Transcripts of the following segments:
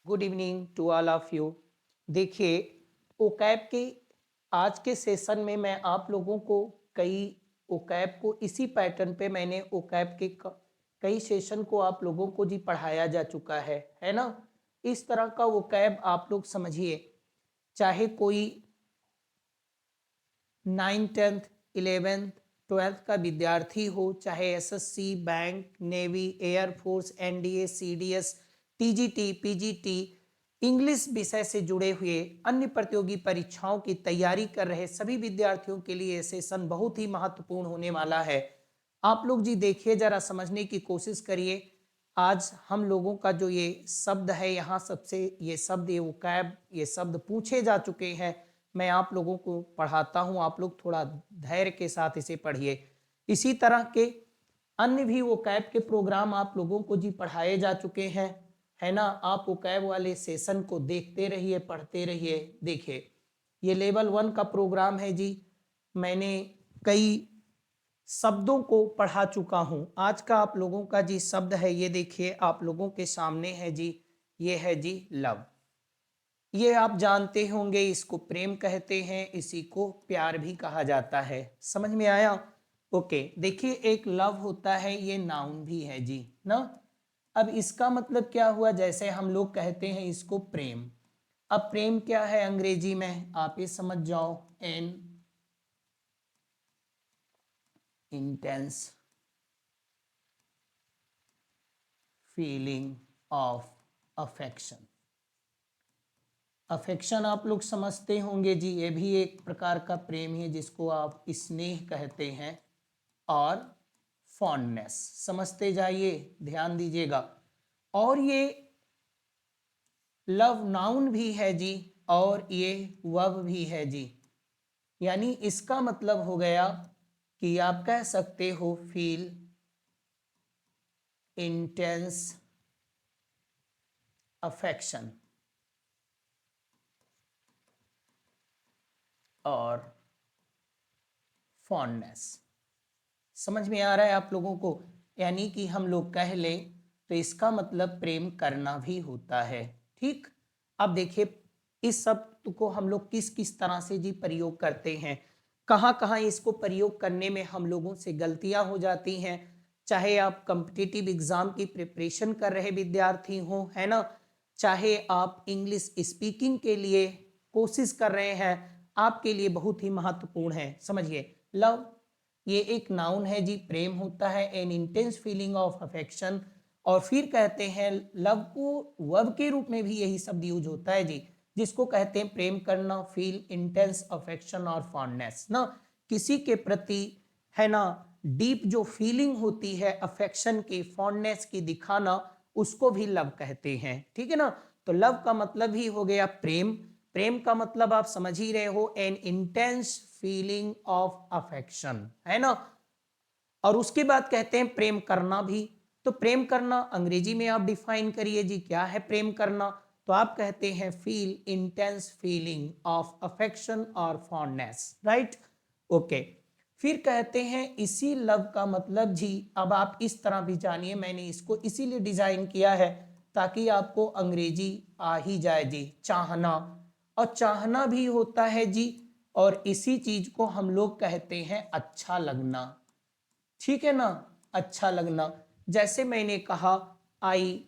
Good evening to all of you. देखिए, ओकैब के आज के सेशन में मैं आप लोगों को कई ओकैब को इसी पैटर्न पे मैंने ओकैब के कई सेशन को आप लोगों को जी पढ़ाया जा चुका है ना। इस तरह का ओकैब आप लोग समझिए, चाहे कोई 9th 10th 11th 12th का विद्यार्थी हो, चाहे SSC, bank, navy, air force, NDA, CDS, TGT, PGT, English विषय से जुड़े हुए अन्य प्रतियोगी परीक्षाओं की तैयारी कर रहे सभी विद्यार्थियों के लिए सेशन बहुत ही महत्वपूर्ण होने वाला है। आप लोग जी देखिए, जरा समझने की कोशिश करिए। आज हम लोगों का जो ये शब्द है, यहाँ सबसे ये शब्द, ये वोकैब, ये शब्द पूछे जा चुके हैं। मैं आप लोगों को पढ़ाता हूँ, आप लोग थोड़ा धैर्य के साथ इसे पढ़िए। इसी तरह के अन्य भी वोकैब के प्रोग्राम आप लोगों को जी पढ़ाए जा चुके हैं, है ना। आप वोकैब वाले सेशन को देखते रहिए, पढ़ते रहिए। देखिए, ये लेवल 1 का प्रोग्राम है जी। मैंने कई शब्दों को पढ़ा चुका हूं। आज का आप लोगों का जी शब्द है, ये देखिए आप लोगों के सामने है जी। ये है जी लव। ये आप जानते होंगे, इसको प्रेम कहते हैं, इसी को प्यार भी कहा जाता है। समझ में आया? ओके, देखिए एक लव होता है, ये नाउन भी है जी ना। अब इसका मतलब क्या हुआ, जैसे हम लोग कहते हैं इसको प्रेम। अब प्रेम क्या है अंग्रेजी में, आप ये समझ जाओ। N intense feeling of affection. Affection आप लोग समझते होंगे जी, ये भी एक प्रकार का प्रेम है जिसको आप स्नेह कहते हैं। और फॉन्डनेस समझते जाइए, ध्यान दीजिएगा। और ये लव नाउन भी है जी, और ये वर्ब भी है जी। यानी इसका मतलब हो गया कि आप कह सकते हो फील इंटेंस अफेक्शन और फॉन्डनेस। समझ में आ रहा है आप लोगों को? यानी कि हम लोग कह ले तो इसका मतलब प्रेम करना भी होता है। ठीक, अब देखिए इस शब्द को हम लोग किस किस तरह से जी प्रयोग करते हैं, कहाँ कहाँ इसको प्रयोग करने में हम लोगों से गलतियां हो जाती हैं। चाहे आप कॉम्पिटिटिव एग्जाम की प्रिपरेशन कर रहे विद्यार्थी हो, है ना, चाहे आप इंग्लिश स्पीकिंग के लिए कोशिश कर रहे हैं, आपके लिए बहुत ही महत्वपूर्ण है। समझिए, लव ये एक नाउन है जी, प्रेम होता है, N intense feeling of affection. और फिर कहते हैं लव को वर्ब के रूप में भी यही शब्द यूज होता है जी, जिसको कहते हैं प्रेम करना, फील इंटेंस अफेक्शन और फॉन्डनेस ना, किसी के प्रति, है ना, डीप जो फीलिंग होती है अफेक्शन की, फॉन्डनेस की दिखाना, उसको भी लव कहते हैं। ठीक है ना। तो लव का मतलब ही हो गया प्रेम। प्रेम का मतलब आप समझ ही रहे हो, N intense feeling of affection, है ना। और उसके बाद कहते हैं प्रेम करना भी। तो प्रेम करना अंग्रेजी में आप डिफाइन करिए जी, क्या है प्रेम करना। तो आप कहते हैं feel intense feeling of affection और फॉन्डनेस, राइट। ओके, फिर कहते हैं इसी लव का मतलब जी, अब आप इस तरह भी जानिए, मैंने इसको इसीलिए डिजाइन किया है ताकि आपको अंग्रेजी आ ही जाए जी। चाहना, और चाहना भी होता है जी, और इसी चीज को हम लोग कहते हैं अच्छा लगना। ठीक है ना, अच्छा लगना। जैसे मैंने कहा आई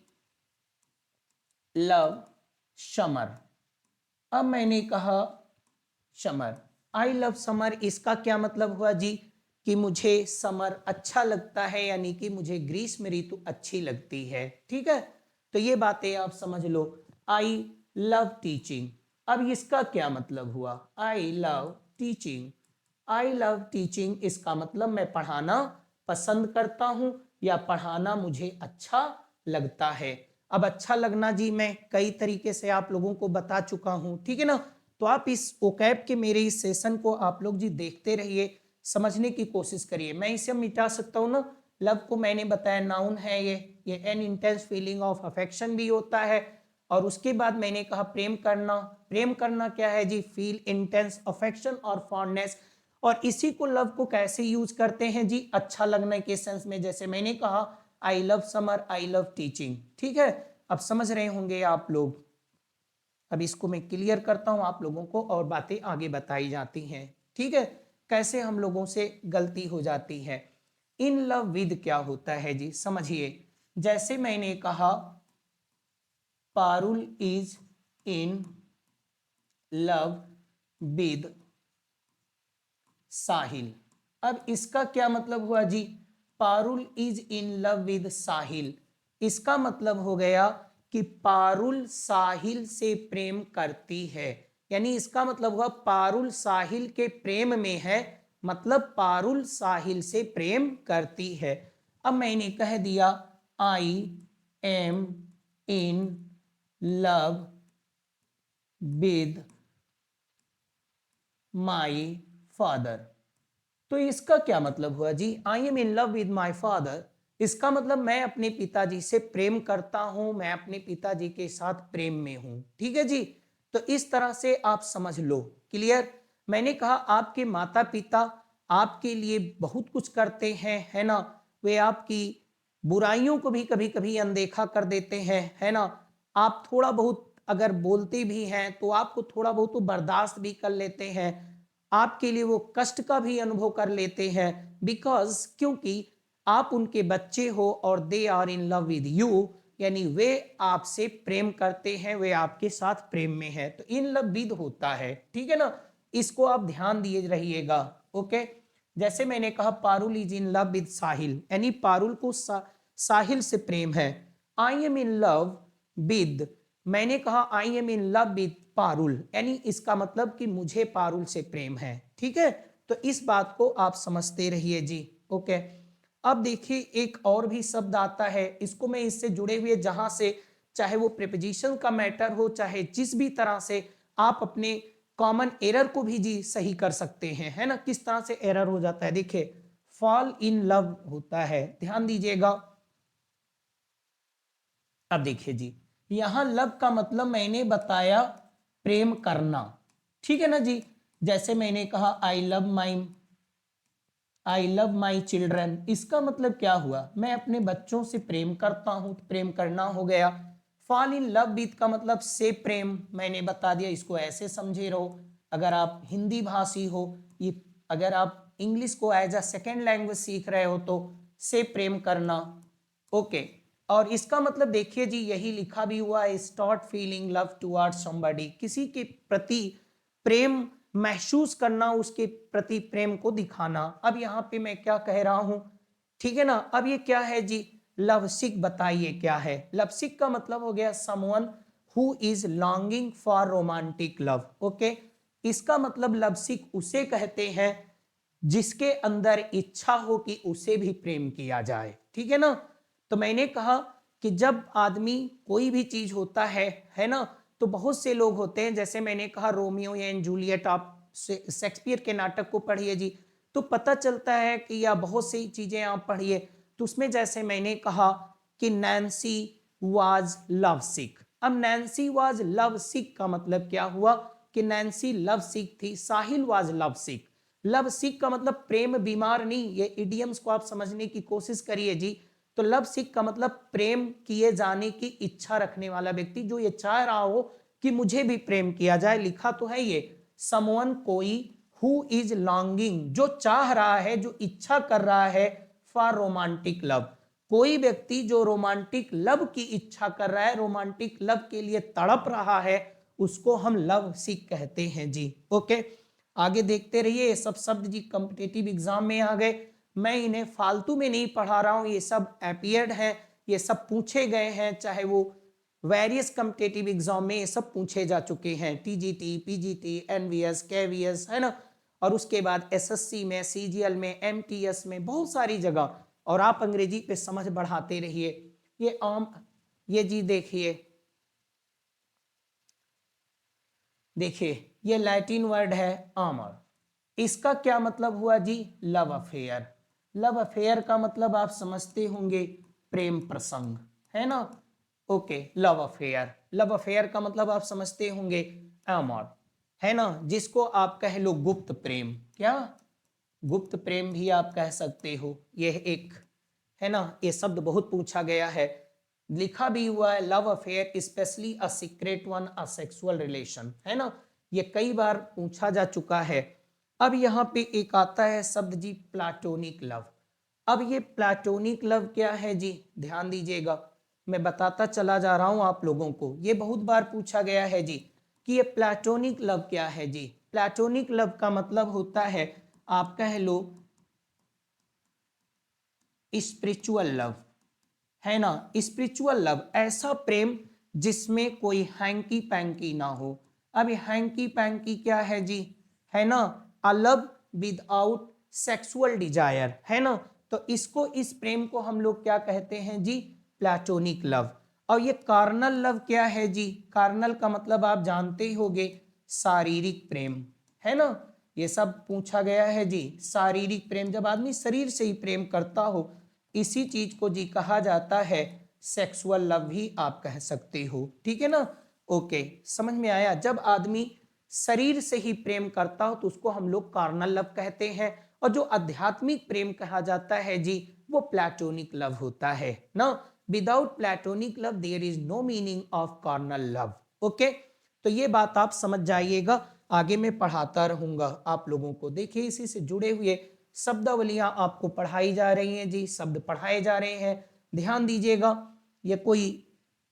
लव समर। अब मैंने कहा समर, आई लव समर, इसका क्या मतलब हुआ जी, कि मुझे समर अच्छा लगता है, यानी कि मुझे ग्रीष्म ऋतु अच्छी लगती है। ठीक है, तो ये बातें आप समझ लो। आई लव टीचिंग, अब इसका क्या मतलब हुआ, I love teaching. I love teaching, इसका मतलब मैं पढ़ाना पसंद करता हूं, या पढ़ाना मुझे अच्छा लगता है। अब अच्छा लगना जी मैं कई तरीके से आप लोगों को बता चुका हूं, ठीक है ना। तो आप इस ओकैब के मेरे इस सेशन को आप लोग जी देखते रहिए, समझने की कोशिश करिए। मैं इसे मिटा सकता हूँ ना, लव को मैंने बताया नाउन है, ये N intense feeling of affection भी होता है। और उसके बाद मैंने कहा प्रेम करना, प्रेम करना क्या है जी, फील इंटेंस अफेक्शन और फॉन्डनेस। और इसी को लव को कैसे यूज करते हैं जी, अच्छा लगने के सेंस में, जैसे मैंने कहा I love summer, I love teaching. ठीक है, अब समझ रहे होंगे आप लोग। अब इसको मैं क्लियर करता हूं आप लोगों को और बातें आगे बताई जाती हैं। ठीक है, कैसे हम लोगों से गलती हो जाती है। इन लव विद क्या होता है जी, समझिए। जैसे मैंने कहा Parul is in love with Sahil. अब इसका क्या मतलब हुआ जी, Parul is in love with Sahil. इसका मतलब हो गया कि पारुल साहिल से प्रेम करती है, यानी इसका मतलब हुआ पारुल साहिल के प्रेम में है, मतलब पारुल साहिल से प्रेम करती है। अब मैंने कह दिया I am in love with my father. तो इसका क्या मतलब हुआ जी, I am in love with my father. इसका मतलब मैं अपने पिताजी से प्रेम करता हूं, मैं अपने पिताजी के साथ प्रेम में हूं। ठीक है जी, तो इस तरह से आप समझ लो। क्लियर। मैंने कहा आपके माता पिता आपके लिए बहुत कुछ करते हैं, है ना। वे आपकी बुराइयों को भी कभी कभी अनदेखा कर देते हैं, है ना। आप थोड़ा बहुत अगर बोलते भी हैं तो आपको थोड़ा बहुत तो बर्दाश्त भी कर लेते हैं, आपके लिए वो कष्ट का भी अनुभव कर लेते हैं, बिकॉज क्योंकि आप उनके बच्चे हो और they are in love with you, यानी वे आपसे प्रेम करते हैं, वे आपके साथ प्रेम में है, तो इन लव विद होता है। ठीक है ना, इसको आप ध्यान दिए रहिएगा। ओके, जैसे मैंने कहा Parul is in love with Sahil, यानी पारुल को साहिल से प्रेम है। I am in love with, मैंने कहा I am in love with Parul, यानी इसका मतलब कि मुझे पारुल से प्रेम है। ठीक है, तो इस बात को आप समझते रहिए जी। ओके, अब देखिए एक और भी शब्द आता है, इसको मैं इससे जुड़े हुए जहां से चाहे वो प्रीपोजिशन का मैटर हो, चाहे जिस भी तरह से आप अपने कॉमन एरर को भी जी सही कर सकते हैं, है ना। किस तरह से एरर हो जाता है, देखिए फॉल इन लव होता है, ध्यान दीजिएगा। अब देखिए जी, यहां लव का मतलब मैंने बताया प्रेम करना। ठीक है ना जी, जैसे मैंने कहा आई लव माई चिल्ड्रन, इसका मतलब क्या हुआ, मैं अपने बच्चों से प्रेम करता हूं, प्रेम करना हो गया। फॉल इन लव विद का मतलब से प्रेम, मैंने बता दिया, इसको ऐसे समझे रहो। अगर आप हिंदी भाषी हो, ये अगर आप इंग्लिश को एज अ सेकेंड लैंग्वेज सीख रहे हो तो से प्रेम करना। ओके, और इसका मतलब देखिए जी, यही लिखा भी हुआ है, start feeling love towards somebody, किसी के प्रति प्रेम महसूस करना, उसके प्रति प्रेम को दिखाना। अब यहाँ पे मैं क्या कह रहा हूं, ठीक है ना। अब ये क्या है जी, लव सिक, बताइए क्या है। लव सिक का मतलब हो गया someone who is longing for romantic love. Okay, इसका मतलब लव सिक उसे कहते हैं जिसके अंदर इच्छा हो कि उसे भी प्रेम किया जाए। ठीक है ना, तो मैंने कहा कि जब आदमी कोई भी चीज होता है ना, तो बहुत से लोग होते हैं, जैसे मैंने कहा रोमियो एंड जूलियट, आप शेक्सपियर के नाटक को पढ़िए जी, तो पता चलता है कि या बहुत सी चीजें आप पढ़िए, तो उसमें जैसे मैंने कहा कि नैन्सी वाज लव सिक। अब नैन्सी वाज लव सिक का मतलब क्या हुआ कि नैन्सी लव सिक थी, साहिल वाज लव सिक। लव सिक का मतलब प्रेम बीमार नहीं, ये इडियम्स को आप समझने की कोशिश करिए जी। तो लव सिक का मतलब प्रेम किए जाने की इच्छा रखने वाला व्यक्ति, जो ये चाह रहा हो कि मुझे भी प्रेम किया जाए। लिखा तो है ये समवन, कोई, हु इज लॉन्गिंग, जो चाह रहा है, जो इच्छा कर रहा है, फॉर रोमांटिक लव, कोई व्यक्ति जो रोमांटिक लव की इच्छा कर रहा है, रोमांटिक लव के लिए तड़प रहा है, उसको हम लव सिक कहते हैं जी। ओके, आगे देखते रहिए, ये सब शब्द जी कॉम्पिटिटिव एग्जाम में आ गए, मैं इन्हें फालतू में नहीं पढ़ा रहा हूं, ये सब अपीयर्ड है, ये सब पूछे गए हैं, चाहे वो वेरियस कॉम्पिटिटिव एग्जाम में ये सब पूछे जा चुके हैं, टीजीटी, पीजीटी, एनवीएस, केवीएस, है ना। और उसके बाद एसएससी में, सीजीएल में, एमटीएस में, बहुत सारी जगह। और आप अंग्रेजी पे समझ बढ़ाते रहिए। ये आम, ये जी देखिए, देखिए ये लैटिन वर्ड है आमर, इसका क्या मतलब हुआ जी, लव अफेयर। लव अफेयर का मतलब आप समझते होंगे प्रेम प्रसंग, है ना। Okay, love affair, love affair का मतलब आप समझते होंगे अमर, है ना, जिसको आप कह लो गुप्त प्रेम, क्या गुप्त प्रेम भी आप कह सकते हो। यह एक, है ना, ये शब्द बहुत पूछा गया है। लिखा भी हुआ है love affair specially a secret one a sexual relation, है ना, ये कई बार पूछा जा चुका है। अब यहाँ पे एक आता है शब्द जी प्लाटोनिक लव। अब ये प्लाटोनिक लव क्या है जी, ध्यान दीजिएगा, मैं बताता चला जा रहा हूं आप लोगों को। ये बहुत बार पूछा गया है जी कि ये प्लाटोनिक लव क्या है जी। प्लाटोनिक लव का मतलब होता है, आप कह लो स्पिरिचुअल लव, है ना, स्पिरिचुअल लव, ऐसा प्रेम जिसमें कोई हैंकी पैंकी ना हो। अब हैंकी पैंकी क्या है जी, है ना, a love without sexual desire, है ना, तो इसको, इस प्रेम को हम लोग क्या कहते हैं जी, प्लाटोनिक लव। और ये कार्नल लव क्या है जी, कार्नल का मतलब आप जानते ही होंगे, शारीरिक प्रेम, है ना, ये सब पूछा गया है जी। शारीरिक प्रेम, जब आदमी शरीर से ही प्रेम करता हो, इसी चीज को जी कहा जाता है सेक्सुअल लव भी आप कह सकते हो, ठीक है ना। ओके, समझ में आया। जब आदमी शरीर से ही प्रेम करता हो तो उसको हम लोग कार्नल लव कहते हैं, और जो आध्यात्मिक प्रेम कहा जाता है जी, वो प्लेटोनिक लव होता है ना। Without platonic love there is no meaning of carnal love. Okay, तो ये बात आप समझ जाइएगा, आगे मैं पढ़ाता रहूंगा आप लोगों को। देखिए, इसी से जुड़े हुए शब्दावलियां आपको पढ़ाई जा रही हैं जी, शब्द पढ़ाए जा रहे हैं, ध्यान दीजिएगा। ये कोई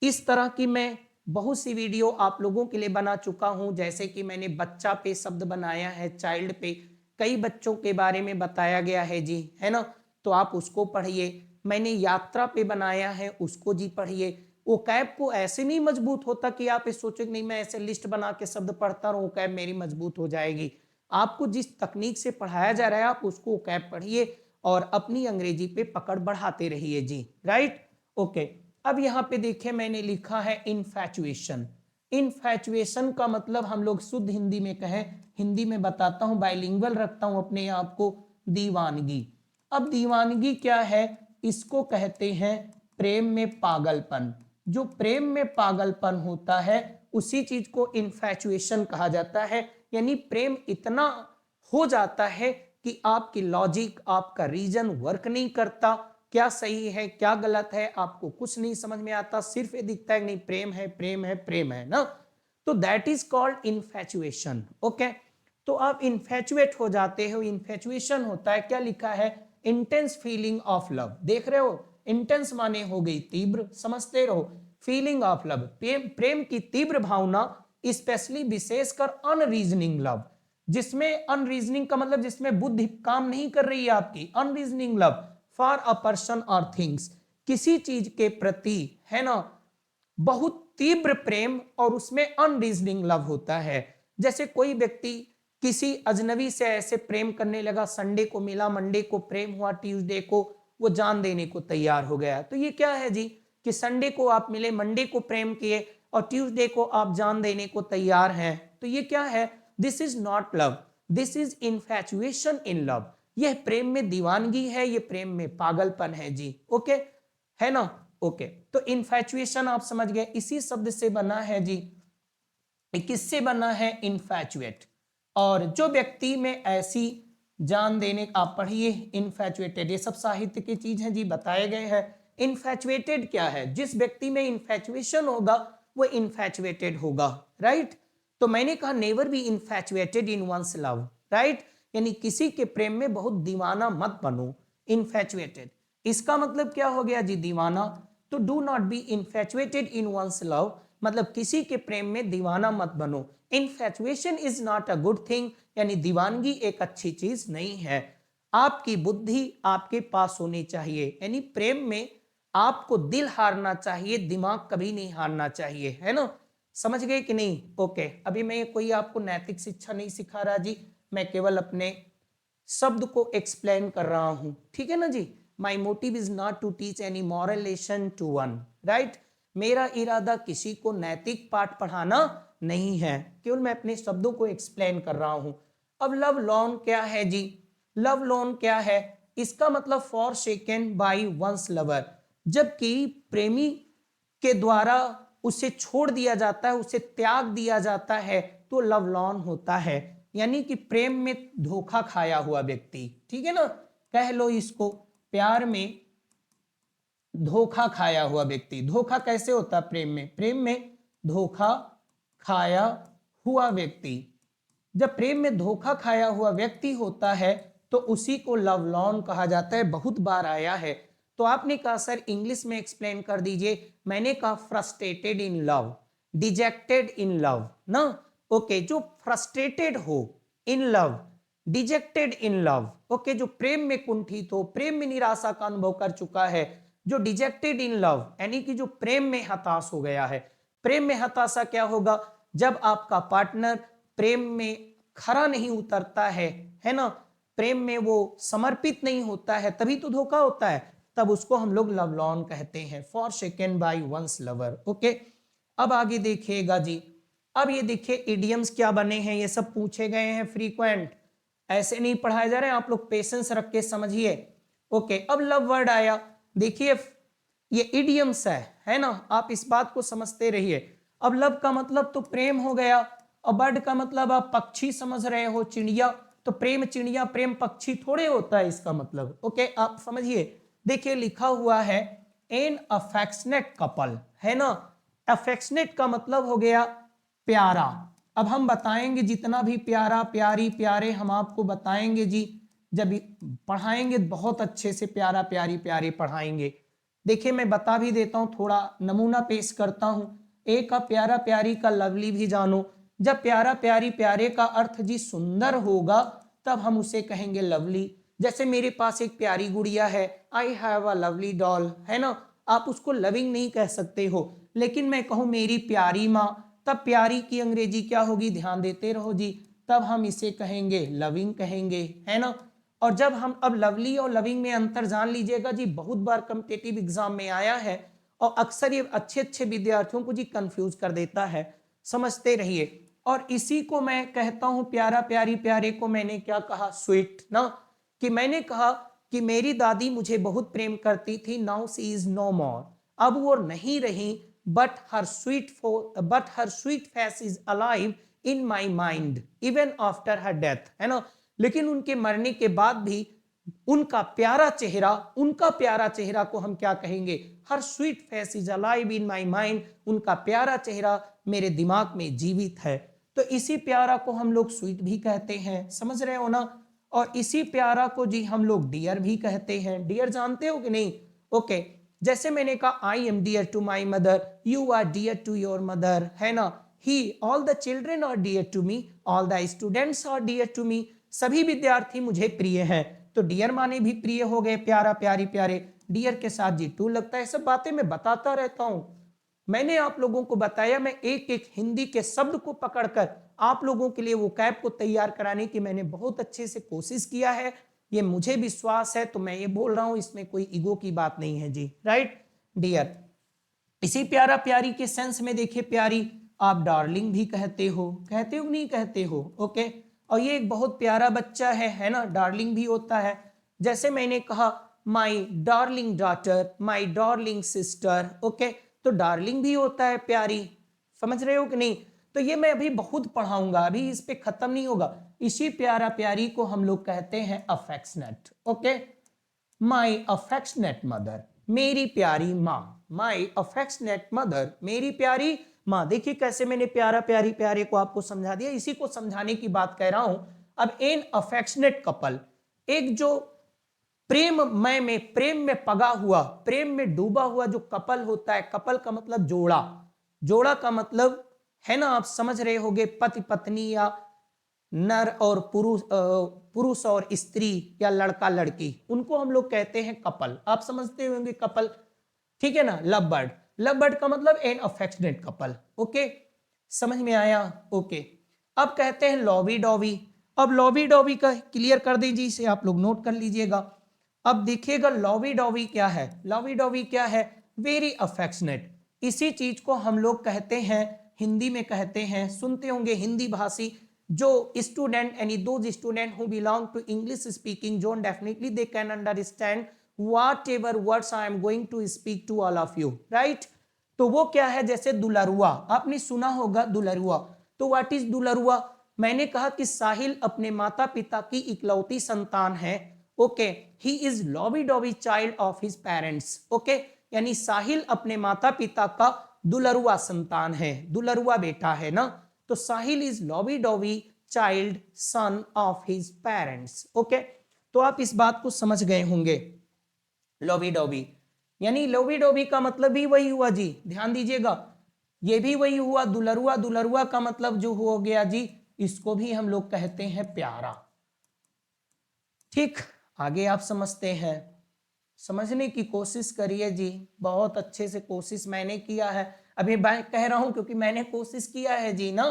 इस तरह की मैं बहुत सी वीडियो आप लोगों के लिए बना चुका हूं, जैसे कि मैंने बच्चा पे शब्द बनाया है, चाइल्ड पे कई बच्चों के बारे में बताया गया है जी, है ना, तो आप उसको पढ़िए। मैंने यात्रा पे बनाया है, उसको जी पढ़िए। वो कैब को ऐसे नहीं मजबूत होता कि आप इस सोचो कि नहीं मैं ऐसे लिस्ट बना के शब्द पढ़ता रहूं, कैब मेरी मजबूत हो जाएगी। आपको जिस तकनीक से पढ़ाया जा रहा है आप उसको कैब पढ़िए और अपनी अंग्रेजी पे पकड़ बढ़ाते रहिए जी, राइट। ओके, अब यहाँ पे देखिए मैंने लिखा है इनफैचुएशन। इनफैचुएशन का मतलब हम लोग शुद्ध हिंदी में कहें, हिंदी में बताता हूं, बाइलिंगुअल रखता हूं अपने आप को, दीवानगी। अब दीवानगी क्या है, इसको कहते हैं प्रेम में पागलपन। जो प्रेम में पागलपन होता है उसी चीज को इनफैचुएशन कहा जाता है। यानी प्रेम इतना हो जाता है कि आपकी लॉजिक, आपका रीजन वर्क नहीं करता, क्या सही है क्या गलत है आपको कुछ नहीं समझ में आता, सिर्फ ये दिखता है कि नहीं प्रेम है प्रेम है प्रेम है ना, तो that is called infatuation. Okay, तो आप इनफैचुएट हो जाते हो, इनफैचुएशन होता है, क्या लिखा है, इंटेंस फीलिंग ऑफ लव। देख रहे हो, इंटेंस माने हो गई तीव्र, समझते रहो, फीलिंग ऑफ लव प्रेम की तीव्र भावना, स्पेशली विशेषकर अनरीजनिंग लव, जिसमें अनरीजनिंग का मतलब जिसमें बुद्धि काम नहीं कर रही है आपकी, अनरीजनिंग लव फॉर अ पर्सन और थिंग्स, किसी चीज के प्रति, है ना, बहुत तीव्र प्रेम और उसमें अनरीजनिंग लव होता है। जैसे कोई व्यक्ति किसी अजनबी से ऐसे प्रेम करने लगा, संडे को मिला, मंडे को प्रेम हुआ, ट्यूसडे को वो जान देने को तैयार हो गया, तो ये क्या है जी कि संडे को आप मिले, मंडे को प्रेम किए और ट्यूसडे को आप जान देने को तैयार हैं, तो ये क्या है, this is not love, this is infatuation in love. यह प्रेम में दीवानगी है, ये प्रेम में पागलपन है जी। ओके, है ना। ओके, तो इनफैचुएशन आप समझ गए, इसी शब्द से बना है जी, किससे बना है, इनफैचुएट। और जो व्यक्ति में ऐसी जान देने, आप पढ़िए इनफैचुएटेड, ये सब साहित्य की चीज है जी, बताए गए हैं। इनफैचुएटेड क्या है, जिस व्यक्ति में इनफैचुएशन होगा वो इनफैचुएटेड होगा, राइट। तो मैंने कहा never be infatuated in one's love, right, यानी किसी के प्रेम में बहुत दीवाना मत बनो, इनफैचुएटेड। इसका मतलब क्या हो गया जी, दीवाना। तो do not be infatuated in one's love, मतलब किसी के प्रेम में दीवाना मत बनो। Infatuation is not a good thing, यानी दीवानगी एक अच्छी चीज नहीं है। आपकी बुद्धि आपके पास होनी चाहिए, यानी प्रेम में आपको दिल हारना चाहिए, दिमाग कभी नहीं हारना चाहिए, है ना, समझ गए कि नहीं। ओके, अभी मैं कोई आपको नैतिक शिक्षा नहीं सिखा रहा जी, मैं केवल अपने शब्द को एक्सप्लेन कर रहा हूं, ठीक है ना जी। My motive is not to teach any moral lesson to one, right. मेरा इरादा किसी को नैतिक पाठ पढ़ाना नहीं है, केवल मैं अपने शब्दों को एक्सप्लेन कर रहा हूं। अब लव लॉन क्या है जी, लव लॉन क्या है, इसका मतलब for second by one's lover, जबकि प्रेमी के द्वारा उसे छोड़ दिया जाता है, उसे त्याग दिया जाता है, तो लव लॉन होता है, यानी कि प्रेम में धोखा खाया हुआ व्यक्ति, ठीक है ना, कह लो इसको प्यार में धोखा खाया हुआ व्यक्ति। धोखा कैसे होता है प्रेम में? प्रेम में धोखा खाया हुआ व्यक्ति, जब प्रेम में धोखा खाया हुआ व्यक्ति होता है तो उसी को लवलॉन कहा जाता है। बहुत बार आया है, तो आपने कहा सर इंग्लिश में एक्सप्लेन कर दीजिए। मैंने कहा frustrated in love, dejected in love ना। ओके, जो फ्रस्ट्रेटेड हो in love, dejected in love, okay, जो प्रेम में कुंठित हो, प्रेम में निराशा का अनुभव कर चुका है, जो डिजेक्टेड इन लव यानी कि जो प्रेम में हताश हो गया है। प्रेम में हताशा क्या होगा? जब आपका पार्टनर प्रेम में खरा नहीं उतरता है ना, प्रेम में वो समर्पित नहीं होता है, तभी तो धोखा होता है। तब उसको हम लोग लवलॉन कहते हैं, for second by one's lover. Okay, अब आगे देखिएगा जी। अब ये देखिए इडियम्स क्या बने हैं, ये सब पूछे गए हैं फ्रीक्वेंट, ऐसे नहीं पढ़ाया जा रहा है, आप लोग पेशेंस रख के समझिए। ओके, अब लव वर्ड आया, देखिए ये इडियम्स है ना, आप इस बात को समझते रहिए। अब लव का मतलब तो प्रेम हो गया, और बर्ड का मतलब आप पक्षी समझ रहे हो, चिड़िया। तो प्रेम चिड़िया, प्रेम पक्षी थोड़े होता है इसका मतलब। ओके, आप समझिए। देखिए लिखा हुआ है एन अफेक्शनेट कपल, है ना। अफेक्शनेट का मतलब हो गया प्यारा। अब हम बताएंगे जितना भी प्यारा, प्यारी, प्यारे हम आपको बताएंगे जी, जब पढ़ाएंगे बहुत अच्छे से प्यारा, प्यारी, प्यारे पढ़ाएंगे। देखिए मैं बता भी देता हूं, थोड़ा नमूना पेश करता हूं। एक का प्यारा प्यारी का लवली भी जानो। जब प्यारा प्यारी प्यारे का अर्थ जी सुंदर होगा तब हम उसे कहेंगे लवली। जैसे मेरे पास एक प्यारी गुड़िया है, I have a lovely doll, है ना। आप उसको लविंग नहीं कह सकते हो, लेकिन मैं कहूं मेरी प्यारी माँ, तब प्यारी की अंग्रेजी क्या होगी? ध्यान देते रहो जी, तब हम इसे कहेंगे लविंग कहेंगे, है ना। और जब हम अब लवली और लविंग में अंतर जान लीजिएगा जी, बहुत बार कॉम्पिटिटिव एग्जाम में आया है और अक्सर ये अच्छे अच्छे विद्यार्थियों को जी कंफ्यूज कर देता है, समझते रहिए। और इसी को मैं कहता हूं प्यारा प्यारी प्यारे को मैंने क्या कहा? स्वीट ना। कि मैंने कहा कि मेरी दादी मुझे बहुत प्रेम करती थी, नाउ शी इज नो मोर, अब वो नहीं रही, but her sweet face is alive in my mind even after her death, है ना। लेकिन उनके मरने के बाद भी उनका प्यारा चेहरा को हम क्या कहेंगे? Her sweet face is alive in my mind, उनका प्यारा चेहरा मेरे दिमाग में जीवित है। तो इसी प्यारा को हम लोग स्वीट भी कहते हैं, समझ रहे हो ना। और इसी प्यारा को जी हम लोग डियर भी कहते हैं। डियर जानते हो कि नहीं? ओके, जैसे मैंने कहा I am dear to my mother, you are dear to your mother, है ना। ही, all the children are dear to me, all the students are dear to me, सभी विद्यार्थी मुझे प्रिय हैं। तो डियर माने भी प्रिय हो गए, प्यारा प्यारी प्यारे, डियर के साथ जी टू लगता है। सब बातें मैं बताता रहता हूं, मैंने आप लोगों को बताया। मैं एक एक हिंदी के शब्द को पकड़कर आप लोगों के लिए वो कैब को तैयार कराने की मैंने बहुत अच्छे से कोशिश किया है, ये मुझे विश्वास है, तो मैं ये बोल रहा हूं, इसमें कोई ईगो की बात नहीं है जी, राइट डियर। इसी प्यारा प्यारी के सेंस में देखिए, प्यारी आप डार्लिंग भी कहते हो नहीं कहते हो? ओके, और ये एक बहुत प्यारा बच्चा है ना, डार्लिंग भी होता है। जैसे मैंने कहा my darling daughter, my darling sister, okay, तो डार्लिंग भी होता है प्यारी, समझ रहे हो कि नहीं। तो ये मैं अभी बहुत पढ़ाऊंगा, अभी इस पे खत्म नहीं होगा। इसी प्यारा प्यारी को हम लोग कहते हैं अफेक्शनेट। ओके, माई अफेक्शनेट मदर, मेरी प्यारी माँ, माई अफेक्शनेट मदर, मेरी प्यारी माँ। देखिए कैसे मैंने प्यारा प्यारी प्यारे को आपको समझा दिया, इसी को समझाने की बात कह रहा हूं। अब एन अफेक्शनेट कपल, एक जो प्रेम में पगा हुआ, प्रेम में डूबा हुआ जो कपल होता है, कपल का मतलब जोड़ा, जोड़ा का मतलब है ना, आप समझ रहे होंगे, पति पत्नी या नर और पुरुष और स्त्री या लड़का लड़की, उनको हम लोग कहते हैं कपल। आप समझते होंगे कपल, ठीक है ना। लव बर्ड, लव बर्ड का मतलब एन अफेक्शनेट कपल। ओके, समझ में आया? ओके, अब कहते हैं लॉवी डॉवी। अब लॉवी डॉवी का क्लियर कर दीजिए, इसे आप लोग नोट कर लीजिएगा। अब देखिएगा लॉवी डॉवी क्या है, लॉवी डॉवी क्या है? Very affectionate. इसी चीज को हम लोग कहते हैं, हिंदी में कहते हैं, सुनते होंगे हिंदी भाषी जो स्टूडेंट, यानी those student who belong to English speaking zone, definitely they can understand whatever words I am going to speak to all of you, right? तो वो क्या है? जैसे दुलरुआ, आपने सुना होगा दुलरुआ। तो व्हाट इज दुलरुआ? मैंने कहा कि साहिल अपने माता पिता की इकलौती संतान है। Okay, he is lobby dobby child of his parents. Okay, यानी साहिल अपने माता पिता का दुलरुआ संतान है, दुलरुआ बेटा है ना, तो Sahil is lovey dovey child son of his parents. Okay, तो आप इस बात को समझ गए होंगे। लॉवी डॉवी यानी लॉवी डॉवी का मतलब भी वही हुआ जी, ध्यान दीजिएगा, ये भी वही हुआ। दुलरुआ, दुलरुआ का मतलब जो हो गया जी, इसको भी हम लोग कहते हैं प्यारा। ठीक, आगे आप समझते हैं, समझने की कोशिश करिए जी, बहुत अच्छे से कोशिश मैंने किया है। अभी मैं कह रहा हूं क्योंकि मैंने कोशिश किया है जी ना।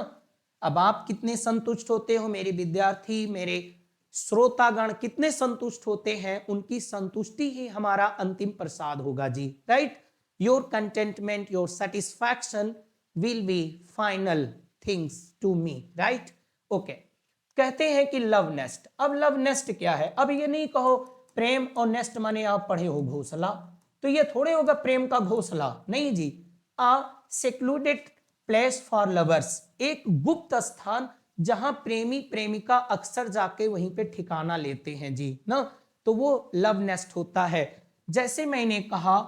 अब आप कितने संतुष्ट होते हो, मेरे विद्यार्थी, मेरे श्रोतागण कितने संतुष्ट होते हैं, उनकी संतुष्टि ही हमारा अंतिम प्रसाद होगा जी, right. Your contentment, your satisfaction will be final things to me, right. Okay, कहते हैं कि लव नेस्ट। अब लव नेस्ट क्या है? अब ये नहीं कहो प्रेम और नेस्ट माने आप पढ़े हो घोंसला, तो ये थोड़े होगा प्रेम का घोंसला, नहीं जी। आ सेक्लूडेड प्लेस फॉर लवर्स, एक गुप्त स्थान जहां प्रेमी प्रेमिका अक्सर जाके वहीं पे ठिकाना लेते हैं जी ना, तो वो लव नेस्ट होता है। जैसे मैंने कहा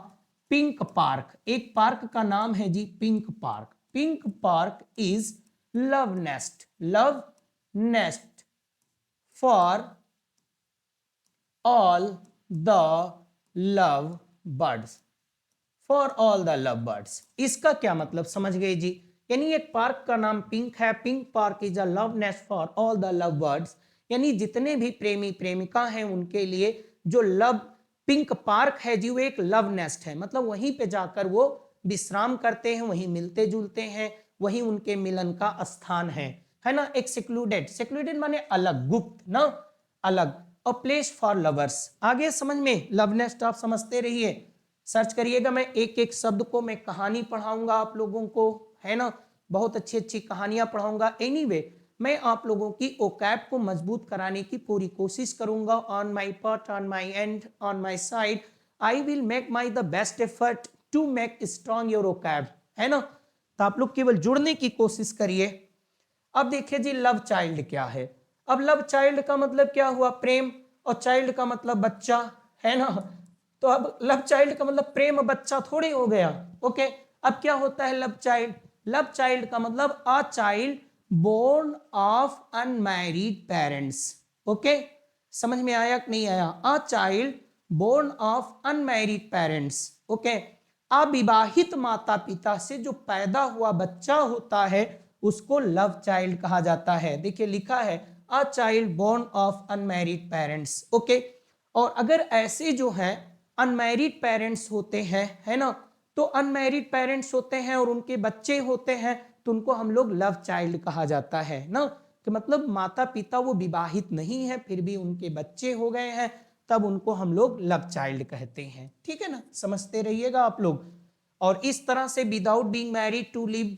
पिंक पार्क, एक पार्क का नाम है जी pink park. Pink park is love nest, love nest for all the love birds, for all the love birds. इसका क्या मतलब समझ गए जी? यानी एक पार्क का नाम पिंक है, pink park is a love nest for all the love birds, यानी जितने भी प्रेमी प्रेमिका हैं उनके लिए जो लव पिंक पार्क है जी, वो एक लव नेस्ट है, मतलब वहीं पे जाकर वो विश्राम करते हैं, वहीं मिलते जुलते हैं, वहीं उनके मिलन का स्थान है ना। एक सेक्लूडेड, सेक्लूडेड माने अलग, गुप्त ना, अलग। और प्लेस फॉर लवर्स, आगे समझ में, लव नेस्ट आप समझते रहिए, सर्च करिएगा, मैं एक एक शब्द को मैं कहानी पढ़ाऊंगा आप लोगों को, है ना, बहुत अच्छी अच्छी कहानियां पढ़ाऊंगा। एनीवे, मैं आप लोगों की ओकैब को मजबूत कराने की पूरी कोशिश करूंगा। On my part, on my end, on my side, I will make my the best effort to make strong your ओकैब, है ना। तो आप लोग केवल जुड़ने की कोशिश करिए। अब देखिए जी लव चाइल्ड क्या है। अब लव चाइल्ड का मतलब क्या हुआ? प्रेम, और चाइल्ड का मतलब बच्चा, है ना। तो अब लव चाइल्ड का मतलब प्रेम बच्चा थोड़ी हो गया। ओके, अब क्या होता है लव चाइल्ड? लव चाइल्ड का मतलब a child born of unmarried parents. Okay, समझ में आया कि नहीं आया? A child born of unmarried parents. Okay, अविवाहित माता पिता से जो पैदा हुआ बच्चा होता है उसको लव चाइल्ड कहा जाता है। देखिए लिखा है a child born of unmarried parents. Okay, और अगर ऐसे जो है अनमैरिड पेरेंट्स होते हैं, है ना, तो अनमैरिड पेरेंट्स होते हैं और उनके बच्चे होते हैं, तो उनको हम लोग लव चाइल्ड कहा जाता है ना। कि मतलब माता पिता वो विवाहित नहीं है फिर भी उनके बच्चे हो गए हैं, तब उनको हम लोग लव चाइल्ड कहते हैं। ठीक है ना, समझते रहिएगा आप लोग। और इस तरह से without being married to live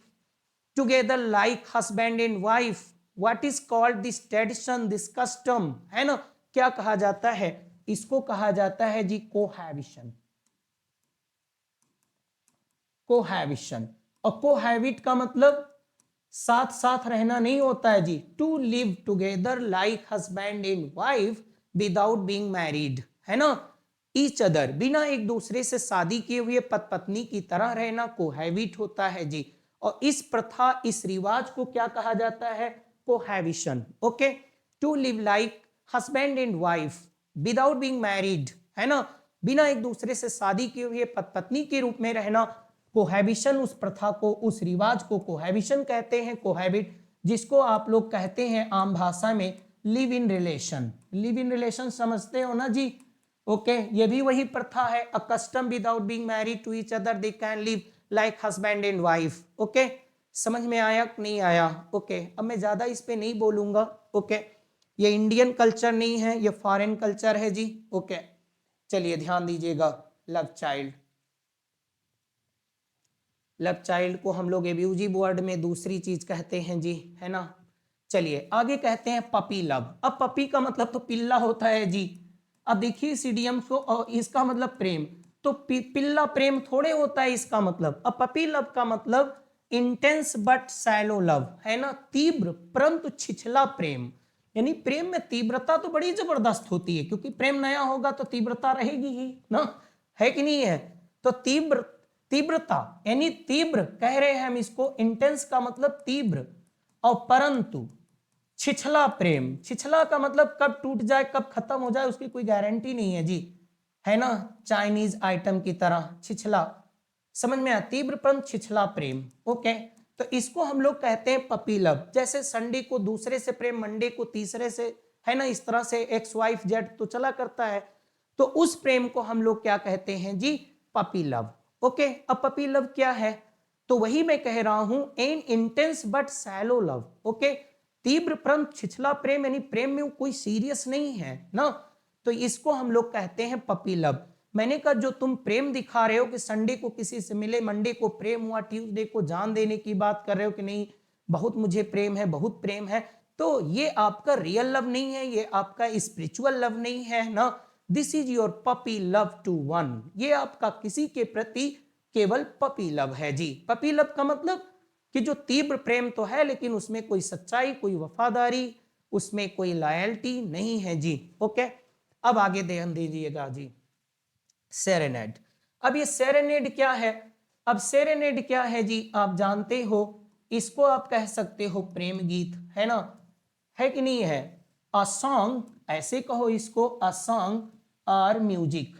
together like husband and wife, what is called this tradition, this custom, है ना, क्या कहा जाता है? इसको कहा जाता है जी कोहैबिशन। कोहैबिशन, और कोहैबिट का मतलब साथ साथ रहना नहीं होता है जी। To live together like husband and wife without being married, है ना, ईच अदर, बिना एक दूसरे से शादी किए हुए पति पत्नी की तरह रहना कोहैबिट होता है जी। और इस प्रथा, इस रिवाज को क्या कहा जाता है? Cohabitation. Okay, to live like husband and wife without being married, है ना, बिना एक दूसरे से शादी किए हुए पति पत्नी के रूप में रहना, कोहैबिशन, उस प्रथा को, उस रिवाज को कोहैबिशन कहते हैं, कोहैबिट, जिसको आप लोग कहते हैं आम भाषा में live in relation. Live in relation समझते हो ना जी? ओके, ये भी वही प्रथा है, a custom without being married to each other they can live like husband and wife. Okay, समझ में आया कि नहीं आया? ओके, अब मैं ज्यादा इस पे नहीं बोलूंगा। ओके, ये इंडियन कल्चर नहीं है, ये फॉरेन कल्चर है जी। ओके, चलिए ध्यान दीजिएगा। लव चाइल्ड, लव चाइल्ड को हम लोग एब्यूजिव वर्ड में दूसरी चीज कहते हैं जी, है ना। चलिए आगे कहते हैं पपी लव। अब पपी का मतलब तो पिल्ला होता है जी। अब देखिए इस इडियम को, और इसका मतलब प्रेम, तो पिल्ला प्रेम थोड़े होता है इसका मतलब। अब पपी लव का मतलब इंटेंस बट सैलो लव, है ना, तीव्र परंतु छिछला प्रेम। यानी प्रेम में तीव्रता तो बड़ी जबरदस्त होती है, क्योंकि प्रेम नया होगा तो तीव्रता रहेगी ही ना, है कि नहीं है? तो तीव्र, तीव्रता यानी तीव्र कह रहे हैं हम इसको, इंटेंस का मतलब तीव्र, और परंतु छिछला प्रेम, छिछला का मतलब कब टूट जाए कब खत्म हो जाए उसकी कोई गारंटी नहीं है जी, है ना, चाइनीज आइटम की तरह छिछला, समझ में आया, तीव्र परंतु छिछला प्रेम। ओके, तो इसको हम लोग कहते हैं पपी लव। जैसे संडे को दूसरे से प्रेम, मंडे को तीसरे से, है ना, इस तरह से एक्स वाइफ जेड तो चला करता है, तो उस प्रेम को हम लोग क्या कहते हैं जी, पपी लव। ओके, अब पपी लव क्या है, तो वही मैं कह रहा हूं, an intense but shallow love. Okay, तीव्र परंतु छिछला प्रेम, यानी प्रेम में कोई सीरियस नहीं है ना, तो इसको हम लोग कहते हैं पपी लव। मैंने कहा जो तुम प्रेम दिखा रहे हो कि संडे को किसी से मिले, मंडे को प्रेम हुआ, ट्यूसडे को जान देने की बात कर रहे हो कि नहीं बहुत मुझे प्रेम है, बहुत प्रेम है, तो ये आपका रियल लव नहीं है, ये आपका स्पिरिचुअल लव नहीं है ना, this is your puppy love to one, ये आपका किसी के प्रति केवल पपी लव है जी। पपी लव का मतलब कि जो तीव्र प्रेम तो है लेकिन उसमें कोई सच्चाई, कोई वफादारी, उसमें कोई लॉयल्टी नहीं है जी। ओके, अब आगे ध्यान दीजिएगा जी, सेरेनेड। अब ये सेरेनेड क्या है, अब सेरेनेड क्या है जी, आप जानते हो, इसको आप कह सकते हो प्रेम गीत, है ना, है कि नहीं है, अ सॉन्ग, ऐसे कहो इसको, a song or music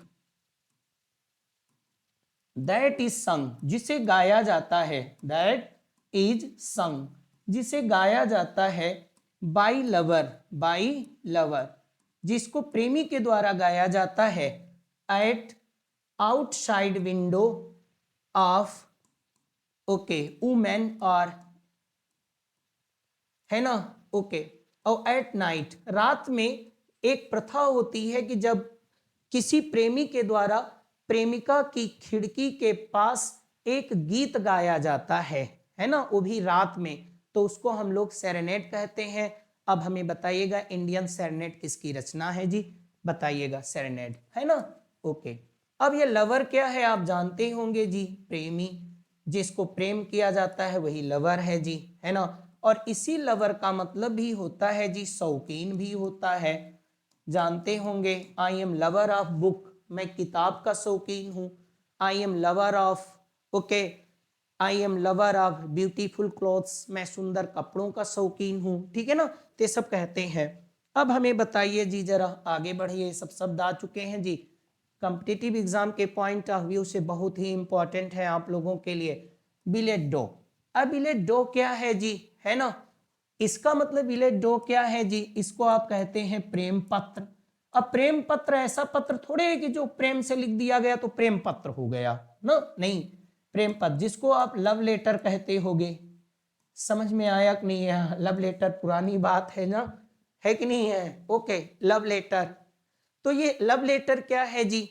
that is sung, जिसे गाया जाता है, दैट इज संग, जिसे गाया जाता है, बाई लवर, बाई लवर, जिसको प्रेमी के द्वारा गाया जाता है, at outside window of, okay, women और, है ना, ओके, और एट नाइट, रात में एक प्रथा होती है कि जब किसी प्रेमी के द्वारा प्रेमिका की खिड़की के पास एक गीत गाया जाता है ना, वो भी रात में, तो उसको हम लोग सेरेनेड कहते हैं। अब हमें बताइएगा इंडियन सेरेनेड किसकी रचना है जी, बताइएगा सेरेनेड, है ना, ओके। अब ये लवर क्या है आप जानते होंगे जी, प्रेमी, जिसको प्रेम किया जाता है वही लवर है जी, है ना, और इसी लवर का मतलब भी होता है जी शौकीन भी होता है, जानते होंगे, I am lover of book, मैं किताब का शौकीन हूँ, I am lover of, okay, I am lover of beautiful clothes, मैं सुंदर कपड़ों का शौकीन हूँ, ठीक है ना, ते सब कहते हैं। अब हमें बताइए जी, जरा आगे बढ़िए, सब शब्द आ चुके हैं जी, कॉम्पिटिटिव एग्जाम के पॉइंट ऑफ व्यू से बहुत ही इंपॉर्टेंट है आप लोगों के लिए, बिलेट डो। अब बिलेट डो क्या है जी, है ना, इसका मतलब बिलेट डो क्या है जी, इसको आप कहते हैं प्रेम पत्र। अब प्रेम पत्र ऐसा पत्र थोड़े है कि जो प्रेम से लिख दिया गया तो प्रेम पत्र हो गया ना, नहीं, प्रेम पत्र जिसको आप लव लेटर कहते होगे, समझ में आया कि नहीं है, लव लेटर पुरानी बात है ना, है कि नहीं है, ओके, लव लेटर, तो ये लव लेटर क्या है जी,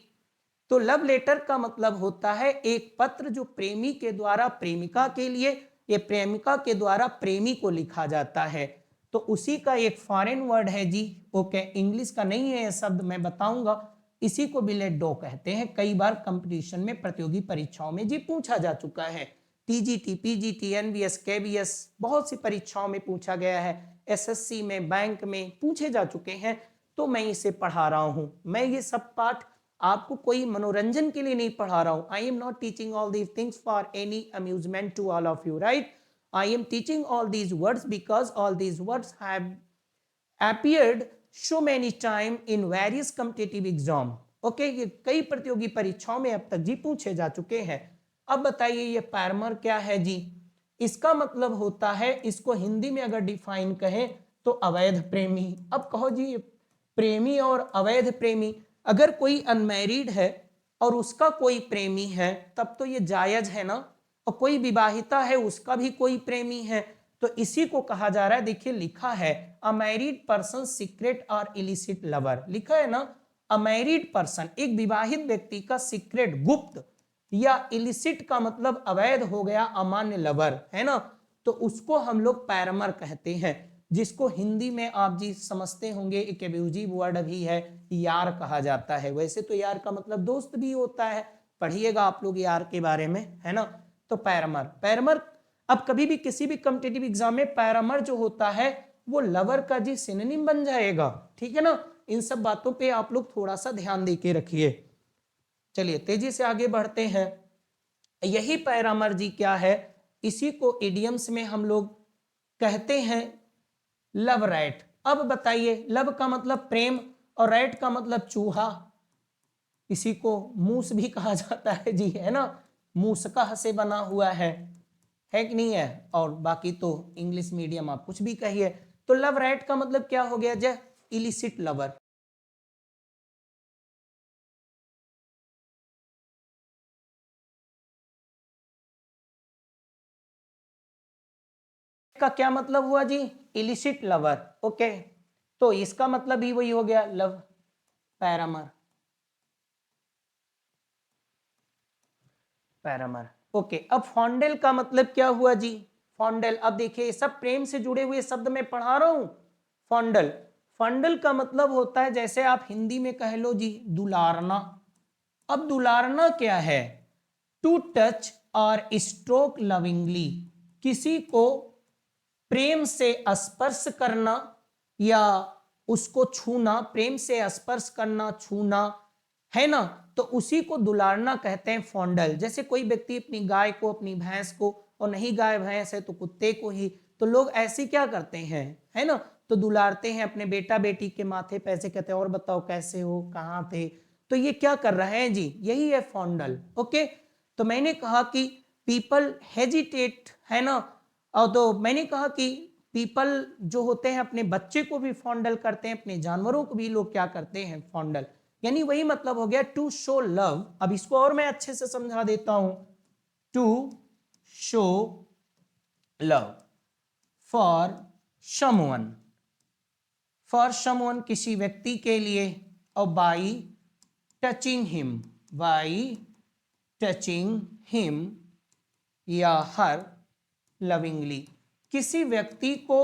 तो लव लेटर का मतलब होता है एक पत्र जो प्रेमी के द्वारा प्रेमिका के लिए, ये प्रेमिका के द्वारा प्रेमी को लिखा जाता है, तो उसी का एक फॉरेन वर्ड है जी, ओके, इंग्लिश का नहीं है ये शब्द, मैं बताऊंगा, इसी को बिलेट डो कहते हैं, कई बार कंपटीशन में प्रतियोगी परीक्षाओं में जी पूछा जा चुका है, टीजीटी, पीजीटी, एनबीएस, केबीएस, बहुत सी परीक्षाओं में पूछा गया है, एसएससी में, बैंक में पूछे जा चुके हैं, तो मैं इसे पढ़ा रहा हूं। मैं ये सब पाठ आपको कोई मनोरंजन के लिए नहीं पढ़ा रहा हूं, I am not teaching all these things for any amusement to all of you, right, I am teaching all these words because all these words have appeared so many time in various competitive exam, okay, ये कई प्रतियोगी परीक्षाओं में अब तक जी पूछे जा चुके हैं। अब बताइए ये पैरमर क्या है जी, इसका मतलब होता है, इसको हिंदी में अगर डिफाइन कहें तो अवैध प्रेमी। अब कहो जी प्रेमी और अवैध प्रेमी, अगर कोई अनमैरिड है और उसका कोई प्रेमी है तब तो ये जायज है ना, और कोई विवाहिता है उसका भी कोई प्रेमी है, तो इसी को कहा जा रहा है, देखिए लिखा है अ मैरिड पर्सन सीक्रेट और इलिसिट लवर, लिखा है ना, अ मैरिड पर्सन एक विवाहित व्यक्ति का सीक्रेट गुप्त या इलिसिट का मतलब अवैध हो गया अमान्य लवर, है ना, तो उसको हम लोग पैरमर कहते हैं, जिसको हिंदी में आप जी समझते होंगे एक एब्यूजिव वर्ड भी है, यार कहा जाता है। वैसे तो यार का मतलब दोस्त भी होता है, पढ़िएगा आप लोग यार के बारे में, है ना, तो पैरमर, पैरमर, अब कभी भी किसी भी कॉम्पिटिटिव एग्जाम में पैरामर जो होता है वो लवर का जी सिनोनिम बन जाएगा, ठीक है ना, इन सब बातों पे आप लोग थोड़ा सा ध्यान दे के रखिए। चलिए तेजी से आगे बढ़ते हैं। यही पैरामर जी क्या है, इसी को इडियम्स में हम लोग कहते हैं लव रैट। अब बताइए, लव का मतलब प्रेम और रैट का मतलब चूहा, इसी को मूस भी कहा जाता है जी, है ना, मूसका से बना हुआ है कि नहीं है। और बाकी तो इंग्लिश मीडियम आप कुछ भी कहिए। तो लव रैट का मतलब क्या हो गया जय, इलिसिट लवर। का क्या मतलब हुआ जी, इलिसिट लवर। ओके, तो इसका मतलब भी वही हो गया, लव पैरामर, पैरामर। ओके, अब फॉन्डेल का मतलब क्या हुआ जी, फॉन्डेल। अब देखिए सब प्रेम से जुड़े हुए शब्द मैं पढ़ा रहा हूं। फॉन्डल, फॉन्डल का मतलब होता है जैसे आप हिंदी में कह लो जी दुलारना। अब दुलारना क्या है, टू टच और स्ट्रोक लविंगली, किसी को प्रेम से स्पर्श करना या उसको छूना, प्रेम से स्पर्श करना, छूना, है ना, तो उसी को दुलारना कहते हैं, फॉन्डल। जैसे कोई व्यक्ति अपनी गाय को, अपनी भैंस को, और नहीं गाय भैंस है तो कुत्ते को ही, तो लोग ऐसे क्या करते हैं, है ना, तो दुलारते हैं अपने बेटा बेटी के माथे पे, ऐसे कहते हैं और बताओ कैसे हो, कहाँ थे। तो ये क्या कर रहे हैं जी, यही है फॉन्डल। ओके, तो मैंने कहा कि पीपल हेजिटेट, है ना, और तो मैंने कहा कि पीपल जो होते हैं अपने बच्चे को भी फॉन्डल करते हैं, अपने जानवरों को भी लोग क्या करते हैं, फॉन्डल। यानी वही मतलब हो गया टू शो लव। अब इसको और मैं अच्छे से समझा देता हूं, to show love for someone, for someone किसी व्यक्ति के लिए, और by touching him, by touching him या हर लविंगली, किसी व्यक्ति को,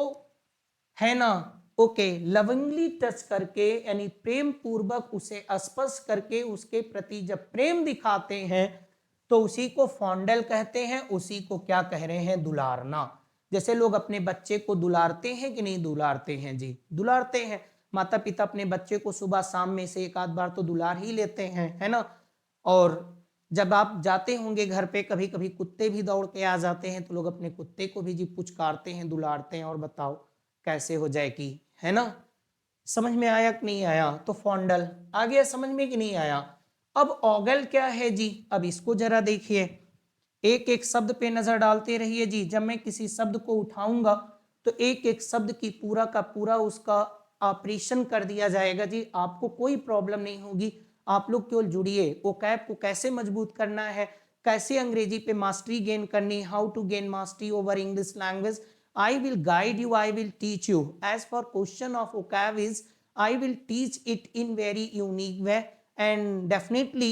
है ना, ओके, लविंगली टच करके यानी प्रेम पूर्वक उसे स्पर्श करके उसके प्रति जब प्रेम दिखाते हैं तो उसी को फॉन्डल कहते हैं, उसी को क्या कह रहे हैं, दुलारना। जैसे लोग अपने बच्चे को दुलारते हैं कि नहीं दुलारते हैं जी, दुलारते हैं। माता पिता अपने बच्चे को सुबह शाम में से एक आध बार तो दुलार ही लेते हैं, है ना। और जब आप जाते होंगे घर पे, कभी कभी कुत्ते भी दौड़ के आ जाते हैं, तो लोग अपने कुत्ते को भी जी पुचकारते हैं, दुलारते हैं, और बताओ कैसे हो जाए कि, है ना। समझ में आया कि नहीं आया, तो फॉन्डल आ गया समझ में कि नहीं आया। अब ऑगल क्या है जी, अब इसको जरा देखिए, एक एक शब्द पे नजर डालते रहिए जी। जब मैं किसी शब्द को उठाऊंगा तो एक एक शब्द की पूरा का पूरा उसका ऑपरेशन कर दिया जाएगा जी, आपको कोई प्रॉब्लम नहीं होगी। आप लोग केवल जुड़िए, वोकैब को कैसे मजबूत करना है, कैसे अंग्रेजी पे मास्टरी गेन करनी, how to gain mastery over English language, I will guide you, I will teach you. As for question of vocab is, I will teach it in very unique way, and definitely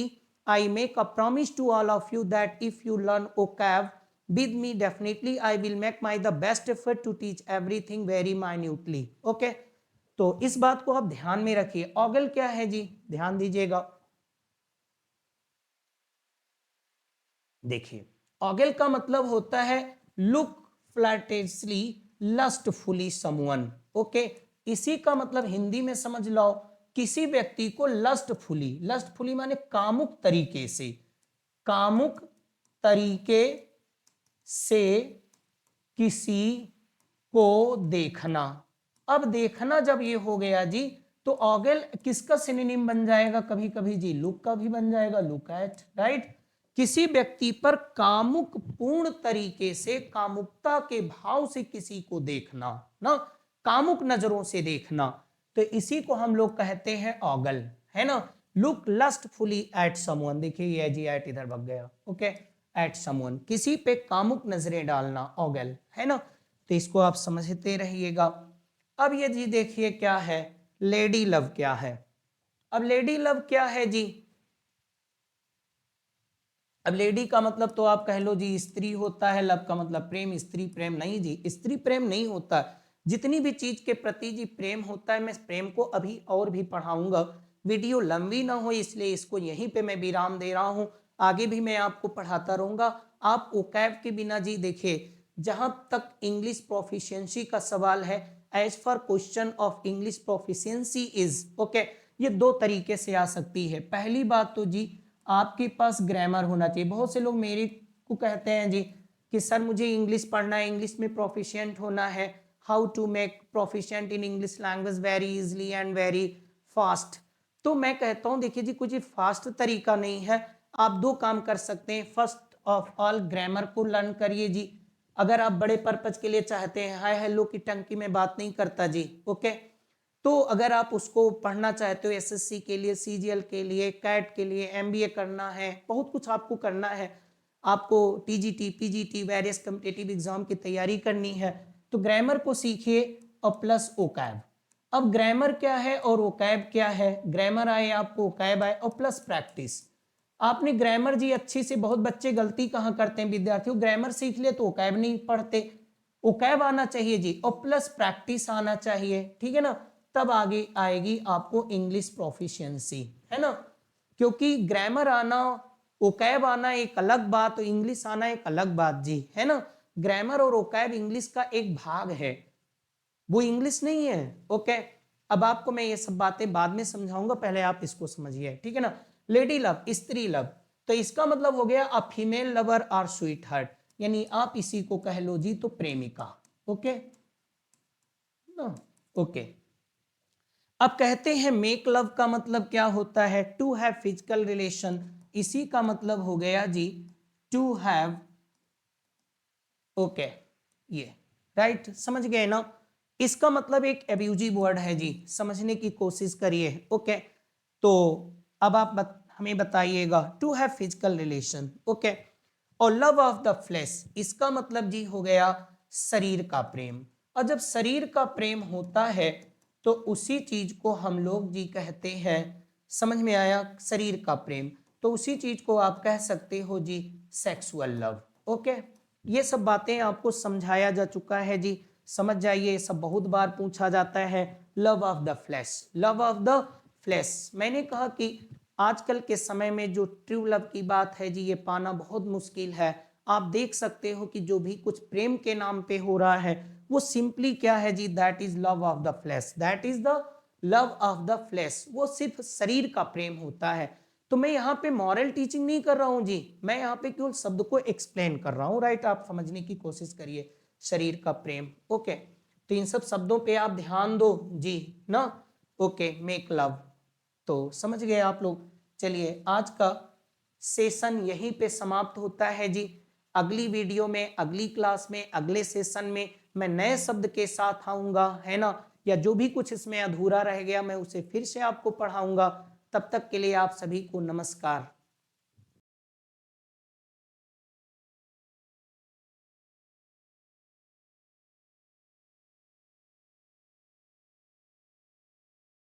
I make a promise to all of you that if you learn vocab with me, definitely I will make my the best effort to teach everything very minutely. Okay, तो इस बात को आप ध्यान में रखिए। ऑगल क्या है जी, ध्यान दीजिएगा। देखिए, ऑगल का मतलब होता है लुक फ्लैटेसली लस्टफुली समवन। ओके, इसी का मतलब हिंदी में समझ लो, किसी व्यक्ति को लस्टफुली, लस्टफुली माने कामुक तरीके से, कामुक तरीके से किसी को देखना। अब देखना जब ये हो गया जी, तो ऑगल किसका सिनोनिम बन जाएगा, कभी कभी जी लुक का भी बन जाएगा, लुक एट, राइट। किसी व्यक्ति पर कामुक पूर्ण तरीके से, कामुकता के भाव से किसी को देखना ना, कामुक नजरों से देखना, तो इसी को हम लोग कहते हैं ऑगल, है ना। लुक लस्टफुली एट समवन, देखिए ये जी एट इधर भाग गया, ओके, एट समवन, किसी पे कामुक नजरें डालना, ऑगल, है ना। तो इसको आप समझते रहिएगा। अब ये जी देखिए क्या है, लेडी लव क्या है। अब लेडी लव क्या है जी, अब लेडी का मतलब तो आप कह लो जी स्त्री होता है, लव का मतलब प्रेम, स्त्री प्रेम नहीं जी, स्त्री प्रेम नहीं होता। जितनी भी चीज के प्रति जी प्रेम होता है, मैं प्रेम को अभी और भी पढ़ाऊंगा, वीडियो लंबी ना हो इसलिए इसको यहीं पे मैं विराम दे रहा हूं। आगे भी मैं आपको पढ़ाता रहूंगा। आप ओकैब के बिना जी देखिए, जहां तक इंग्लिश प्रोफिशिएंसी का सवाल है, as for question of English proficiency is, okay, ये दो तरीके से आ सकती है। पहली बात तो जी आपके पास ग्रामर होना चाहिए। बहुत से लोग मेरे को कहते हैं जी कि सर मुझे इंग्लिश पढ़ना है, इंग्लिश में प्रोफिशिएंट होना है, how to make proficient in English language very easily and very fast. तो मैं कहता हूं देखिए जी कुछ फास्ट तरीका नहीं है, आप दो काम कर सकते हैं। फर्स्ट ऑफ ऑल ग्रामर को लर्न करिए जी। अगर आप बड़े पर्पज के लिए चाहते हैं, हाय हेलो की टंकी में बात नहीं करता जी, ओके, तो अगर आप उसको पढ़ना चाहते हो एसएससी के लिए, सीजीएल के लिए, कैट के लिए, एमबीए करना है, बहुत कुछ आपको करना है, आपको TGT PGT various competitive exam की तैयारी करनी है, तो ग्रामर को सीखिए और प्लस ओकैब। अब ग्रामर क्या है और ओकैब क्या है? ग्रामर आए आपको, ओकैब आए और प्लस प्रैक्टिस। आपने ग्रामर जी अच्छी से, बहुत बच्चे गलती कहाँ करते हैं विद्यार्थियों, ग्रामर सीख ले तो ओकैब नहीं पढ़ते। ओकैब आना चाहिए जी और प्लस प्रैक्टिस आना चाहिए, ठीक है ना, तब आगे आएगी आपको इंग्लिश प्रोफिशिएंसी, है ना। क्योंकि ग्रामर आना, ओकैब आना एक अलग बात, इंग्लिश आना एक अलग बात जी, है ना। ग्रामर और ओकैब इंग्लिश का एक भाग है, वो इंग्लिश नहीं है, ओके। अब आपको मैं ये सब बातें बाद में समझाऊंगा, पहले आप इसको समझिए, ठीक है ना। लेडी लव, स्त्री लव, तो इसका मतलब हो गया a female lover or sweetheart, यानी आप इसी को कह लो जी तो प्रेमिका, ओके ना, ओके। अब कहते हैं मेक लव का मतलब क्या होता है? टू हैव फिजिकल रिलेशन, इसी का मतलब हो गया जी टू हैव, ओके, ये राइट, समझ गए ना। इसका मतलब एक एब्यूजिव वर्ड है जी, समझने की कोशिश करिए, ओके। तो अब आप हमें बताइएगा to have physical relation, okay. और लव ऑफ द फ्लेश, इसका मतलब जी हो गया शरीर का प्रेम। और जब शरीर का प्रेम होता है तो उसी चीज को हम लोग जी कहते हैं, समझ में आया, शरीर का प्रेम, तो उसी चीज को आप कह सकते हो जी सेक्सुअल लव, ओके। ये सब बातें आपको समझाया जा चुका है जी, समझ जाइए, सब बहुत बार पूछा जाता है। Love of the flash, love of the flash, मैंने कहा कि आजकल के समय में जो ट्रू लव की बात है जी, ये पाना बहुत मुश्किल है। आप देख सकते हो कि जो भी कुछ प्रेम के नाम पे हो रहा है वो सिंपली क्या है जी, that is love of the flesh, that is the love of the flesh, वो सिर्फ शरीर का प्रेम होता है। तो मैं यहाँ पे मॉरल टीचिंग नहीं कर रहा हूँ जी, मैं यहाँ पे केवल शब्द को एक्सप्लेन कर रहा हूँ, राइट। आप समझने की कोशिश करिए, शरीर का प्रेम, ओके। तो इन सब शब्दों पे आप ध्यान दो जी ना, ओके, मेक लव, तो समझ गए आप लोग। चलिए आज का सेशन यहीं पे समाप्त होता है जी। अगली वीडियो में, अगली क्लास में, अगले सेशन में मैं नए शब्द के साथ आऊंगा, है ना, या जो भी कुछ इसमें अधूरा रह गया मैं उसे फिर से आपको पढ़ाऊंगा। तब तक के लिए आप सभी को नमस्कार।